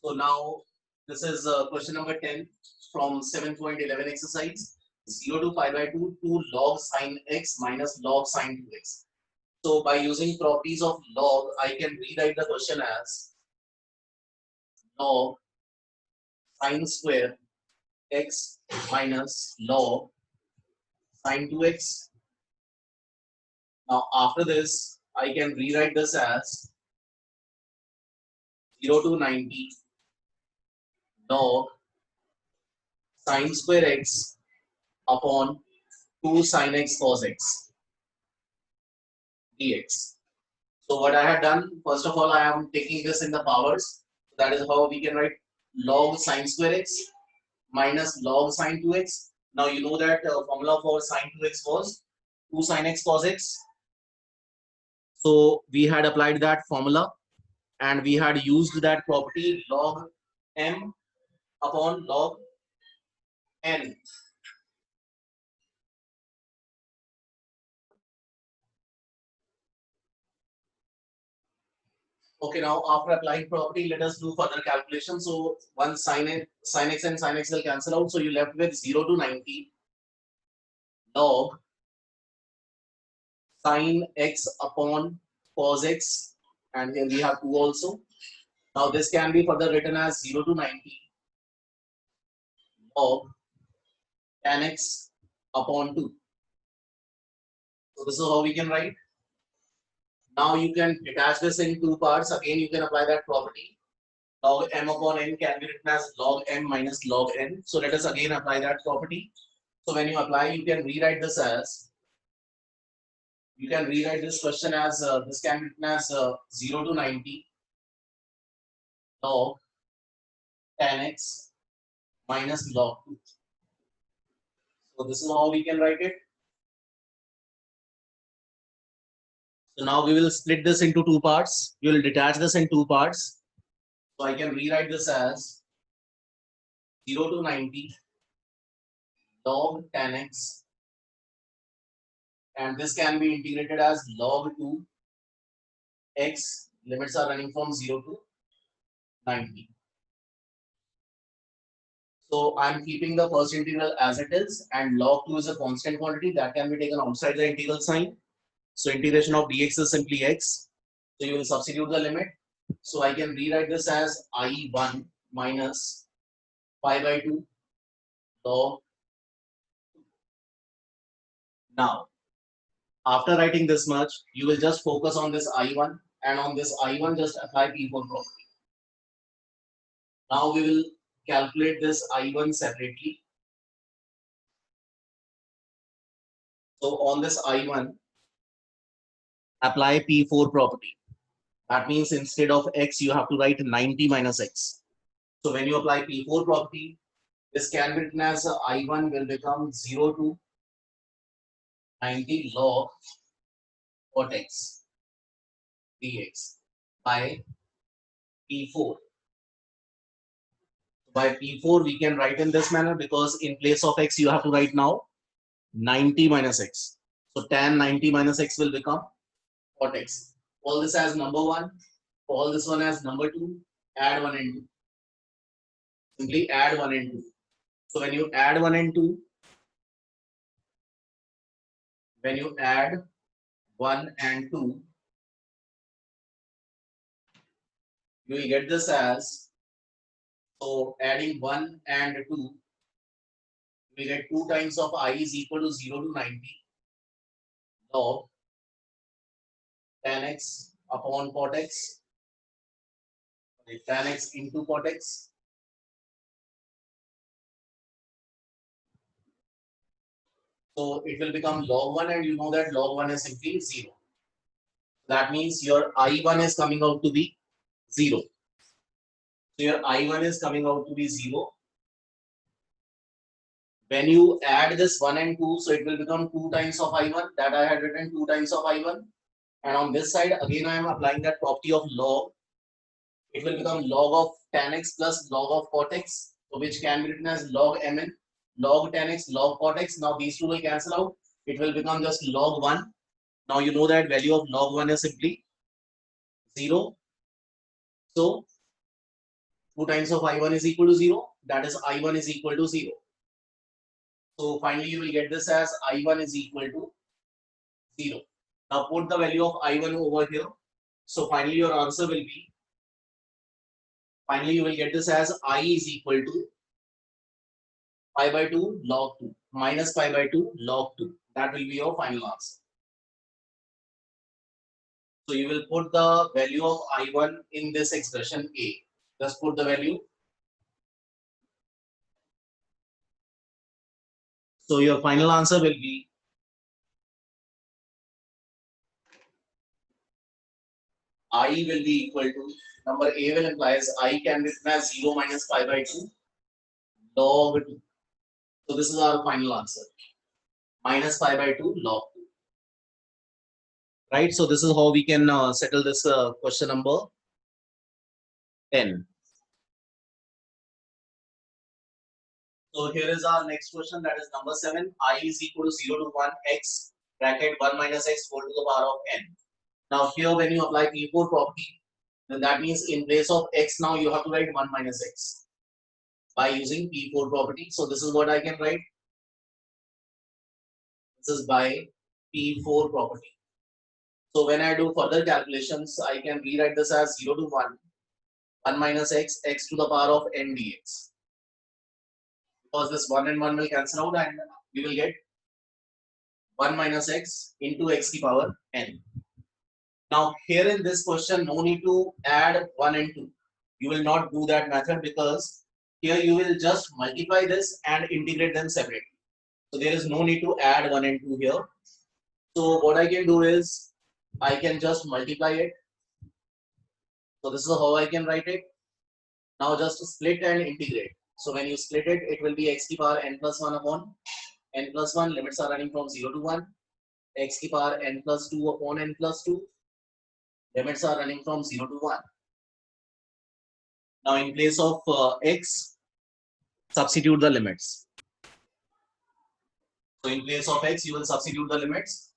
So now this is question number 10 from 7.11 exercise 0 to pi by 2 to log sine x minus log sine 2x. So by using properties of log, I can rewrite the question as log sine square x minus log sine 2x. Now after this, I can rewrite this as 0 to 90 log sine square x upon 2 sine x cos x dx. So what I have done, first of all, I am taking this in the powers. That is how we can write log sine square x minus log sine 2x. Now you know that formula for sine 2x was 2 sine x cos x. So we had applied that formula and we had used that property log m upon log n. Okay, now after applying property, let us do further calculation. So once sine x and sine x will cancel out. So you left with 0 to 90 log sine x upon cos x, and here we have 2 also. Now this can be further written as 0 to 90 log tan x upon 2. So this is how we can write. Now you can detach this in two parts. Again, you can apply that property. Log m upon n can be written as log m minus log n. So let us again apply that property. So when you apply, you can rewrite this as, you can rewrite this question as, this can be written as 0 to 90 log tan x minus log 2. So this is how we can write it. So now we will split this into two parts. We will detach this in two parts. So I can rewrite this as 0 to 90 log tan x, and this can be integrated as log 2 x. Limits are running from 0 to 90. So I'm keeping the first integral as it is, and log 2 is a constant quantity that can be taken outside the integral sign. So integration of dx is simply x. So you will substitute the limit. So I can rewrite this as I1 minus pi by 2 log. Now, after writing this much, you will just focus on this I1, and on this I1 just apply P4 property. Now we will calculate this I1 separately. So on this I1, apply P4 property. That means instead of x, you have to write 90 minus x. So when you apply P4 property, this can be written as I1 will become 0 to 90 log cot x dx by P4. By P4, we can write in this manner because in place of x, you have to write now 90 minus x. So tan 90 minus x will become cot x. Call this as number 1, call this one as number 2, add 1 and 2. Simply add 1 and 2. So when you add 1 and 2, when you add 1 and 2, you will get this as, so adding 1 and 2, we get 2 times of I is equal to 0 to 90 log tan x upon cot x, tan x into cot x. So it will become log 1, and you know that log 1 is simply 0. That means your I1 is coming out to be 0. So your I1 is coming out to be 0. When you add this 1 and 2, so it will become 2 times of I1. That I had written 2 times of I1. And on this side, again, I am applying that property of log. It will become log of tan x plus log of cot x, so which can be written as log mn, log tan x, log cot x. Now these two will cancel out. It will become just log 1. Now you know that value of log 1 is simply 0. So 2 times of I1 is equal to 0. That is I1 is equal to 0. So finally you will get this as I1 is equal to 0. Now put the value of I1 over here. So finally your answer will be, finally you will get this as I is equal to pi by 2 log 2 minus pi by 2 log 2. That will be your final answer. So you will put the value of I1 in this expression A. Just put the value. So your final answer will be I will be equal to, number A will implies I can be written as 0 minus pi by 2 log 2. So this is our final answer. Minus pi by 2 log 2. Right? So this is how we can settle this question number 10. So here is our next question, that is number 7. I is equal to 0 to 1 x bracket 1 minus x whole to the power of n. Now here when you apply P4 property, then that means in place of x now you have to write 1 minus x by using P4 property. So this is what I can write. This is by P4 property. So when I do further calculations, I can rewrite this as 0 to 1, 1 minus x, x to the power of n dx. Because this 1 and 1 will cancel out and we will get 1 minus x into x to the power n. Now here in this question, no need to add 1 and 2. You will not do that method because here you will just multiply this and integrate them separately. So there is no need to add 1 and 2 here. So what I can do is I can just multiply it. So this is how I can write it. Now just split and integrate. So when you split it, it will be x to the power n plus 1 upon n plus 1. Limits are running from 0 to 1. X to the power n plus 2 upon n plus 2. Limits are running from 0 to 1. Now in place of x, substitute the limits. So in place of x, you will substitute the limits.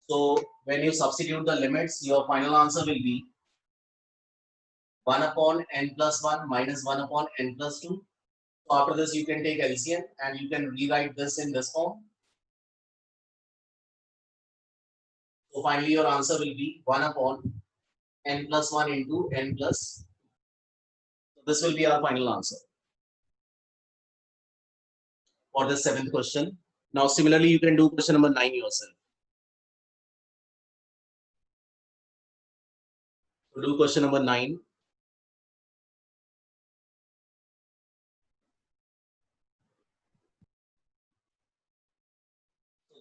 So when you substitute the limits, your final answer will be 1 upon n plus 1 minus 1 upon n plus 2. So after this, you can take LCM and you can rewrite this in this form. So finally, your answer will be 1 upon n plus 1 into n plus. So this will be our final answer for the 7th question. Now, similarly, you can do question number 9 yourself. So do question number 9.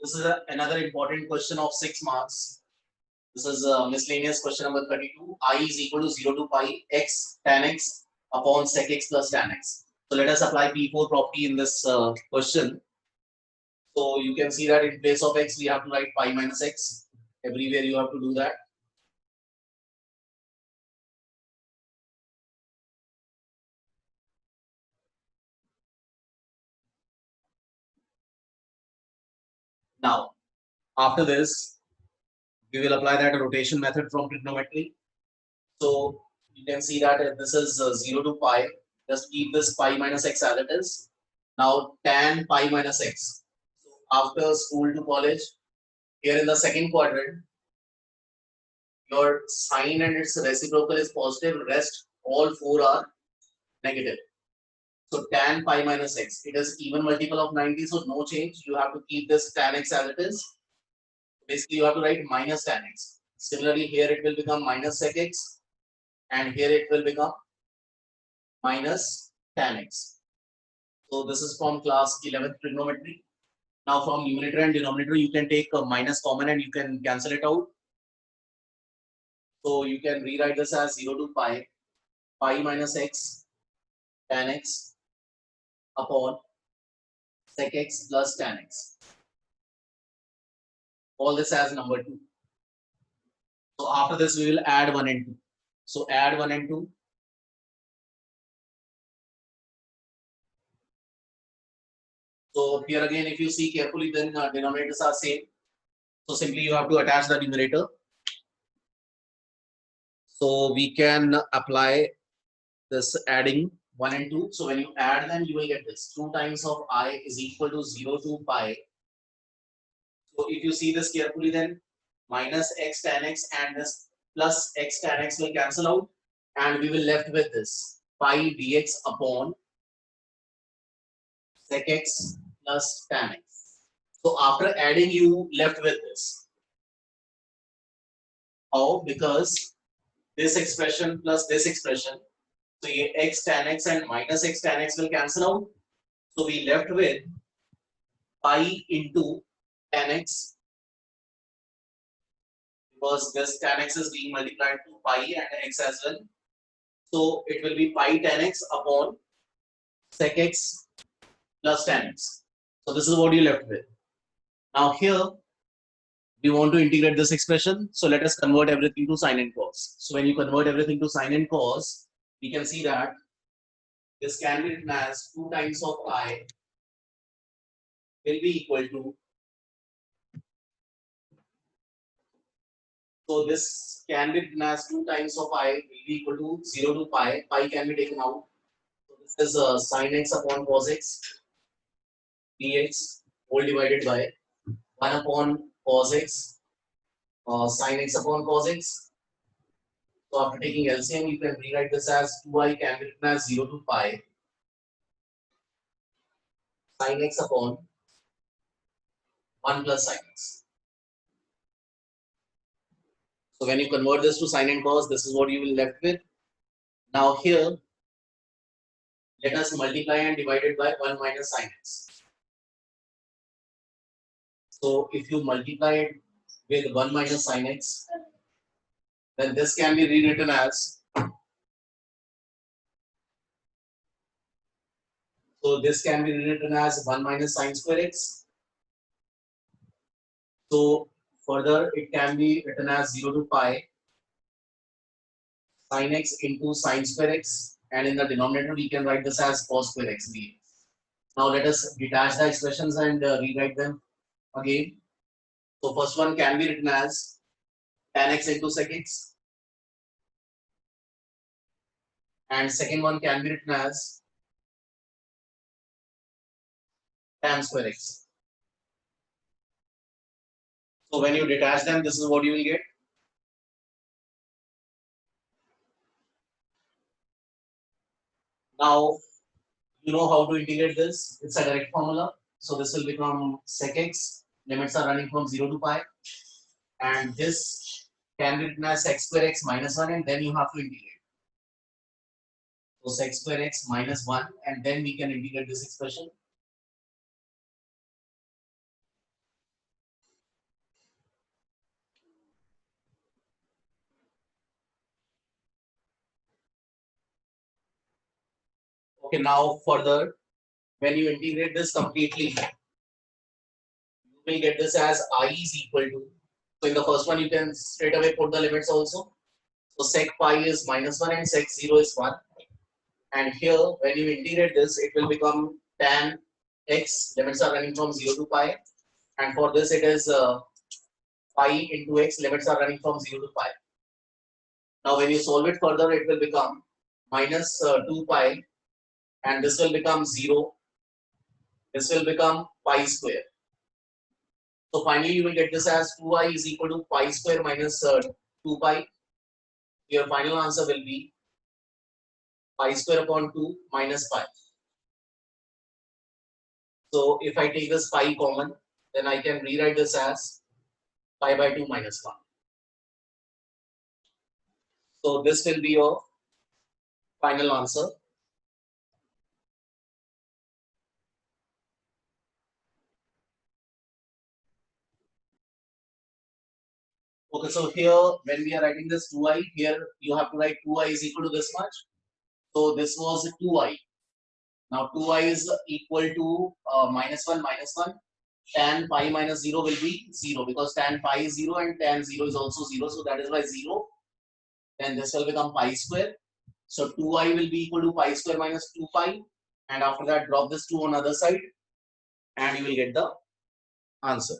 This is another important question of 6 marks. This is miscellaneous question number 32. I is equal to 0 to pi x tan x upon sec x plus tan x. So let us apply P4 property in this question. So you can see that in place of x, we have to write pi minus x. Everywhere you have to do that. Now, after this, we will apply that rotation method from trigonometry. So you can see that this is 0 to pi. Just keep this pi minus x as it is. Now tan pi minus x. So after school to college, here in the second quadrant, your sign and its reciprocal is positive. Rest all 4 are negative. So tan pi minus x. It is even multiple of 90, so no change. You have to keep this tan x as it is. Basically, you have to write minus tan x. Similarly, here it will become minus sec x, and here it will become minus tan x. So this is from class 11th trigonometry. Now from numerator and denominator, you can take a minus common and you can cancel it out. So you can rewrite this as 0 to pi, pi minus x, tan x upon sec x plus tan x. All this as number 2. So after this, we will add 1 and 2. So add 1 and 2. So here again, if you see carefully, then denominators are same. So simply you have to attach the numerator. So we can apply this adding 1 and 2. So when you add them, you will get this. 2 times of I is equal to 0 to pi. So if you see this carefully, then minus x tan x and this plus x tan x will cancel out. And we will left with this pi dx upon sec x plus tan x. So after adding, you left with this. How? Because this expression plus this expression, so x tan x and minus x tan x will cancel out. So we left with pi into tan x, because this tan x is being multiplied to pi and x as well. So it will be pi tan x upon sec x plus tan x. So this is what you left with. Now here we want to integrate this expression. So let us convert everything to sine and cos. So when you convert everything to sine and cos, we can see that this can be written as 2 times of I will be equal to, so this can be written as 2 times of I will be equal to 0 to pi. Pi can be taken out. So this is sine x upon cos x dx whole divided by 1 upon cos x sine x upon cos x. So after taking LCM, you can rewrite this as 2i can be written as 0 to pi sine x upon 1 plus sine x. So when you convert this to sine and cos, this is what you will left with. Now here, let us multiply and divide it by 1 minus sine x. So if you multiply it with 1 minus sine x, then this can be rewritten as, so this can be rewritten as 1 minus sine square x. So further, it can be written as 0 to pi sine x into sine square x, and in the denominator we can write this as cos square x dx. Now let us detach the expressions and rewrite them again. So first one can be written as tan x into sec x, and second one can be written as tan square x. So when you detach them, this is what you will get. Now you know how to integrate this. It's a direct formula. So this will become sec x. Limits are running from 0 to pi, and this can be written as sec square x minus 1, and then you have to integrate. So sec square x minus 1, and then we can integrate this expression. Okay, now further, when you integrate this completely, you will get this as I is equal to. So in the first one, you can straight away put the limits also. So sec pi is minus 1 and sec 0 is 1. And here, when you integrate this, it will become tan x. Limits are running from 0 to pi. And for this, it is pi into x. Limits are running from 0 to pi. Now, when you solve it further, it will become minus 2 pi. And this will become 0. This will become pi square. So finally, you will get this as 2i is equal to pi square minus 2 pi. Your final answer will be pi square upon 2 minus pi. So if I take this pi common, then I can rewrite this as pi by 2 minus 1. So this will be your final answer. Okay, so here when we are writing this 2i, here you have to write 2i is equal to this much. So this was 2i. Now 2i is equal to -1 -1. Tan pi minus 0 will be 0 because tan pi is 0 and tan 0 is also 0. So that is why 0. Then this will become pi square. So 2i will be equal to pi square minus 2 pi. And after that, drop this 2 on other side and you will get the answer.